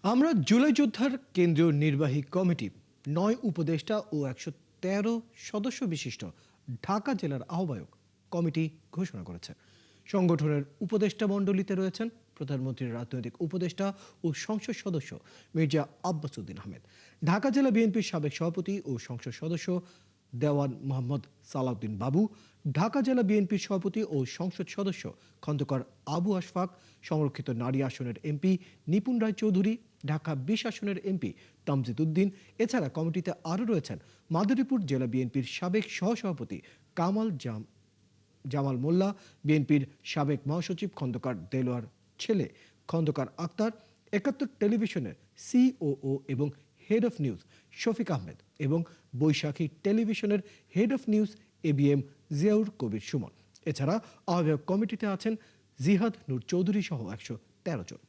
আমরা জুলাই যোদ্ধার কেন্দ্রীয় নির্বাহী কমিটি ৯ উপদেষ্টা ও ১১৩ সদস্য বিশিষ্ট ঢাকা জেলার আহ্বায়ক কমিটি ঘোষণা করেছে। সংগঠনের উপদেষ্টা মণ্ডলীতে রয়েছেন প্রধানমন্ত্রীর রাজনৈতিক উপদেষ্টা ও সংসদ সদস্য মির্জা আব্বাস উদ্দিন আহমেদ, ঢাকা জেলা বিএনপির সাবেক সভাপতি ও সংসদ সদস্য দেওয়ান মোহাম্মদ সালাউদ্দিন বাবু, ঢাকা জেলা বিএনপির সভাপতি ও সংসদ সদস্য খন্দকার আবু আশফাক, সংরক্ষিত নারী আসনের এমপি নিপুণ রায় চৌধুরী, ঢাকা ২০ আসনের এমপি তামজিদ উদ্দিন। এছাড়া কমিটিতে আরও রয়েছেন মাদারীপুর জেলা বিএনপির সাবেক সহসভাপতি জামাল মোল্লা, বিএনপির সাবেক মহাসচিব খন্দকার দেলোয়ার ছেলে খন্দকার আক্তার, ৭১ টেলিভিশনের সিওও এবং head of news Shafiq Ahmed এবং বৈশাখী টেলিভিশনের head of news ABM Ziaur Kabir Suman. এছাড়া আহ্বায়ক কমিটিতে আছেন জিহাদ নূর চৌধুরী সহ ১১৩ জন।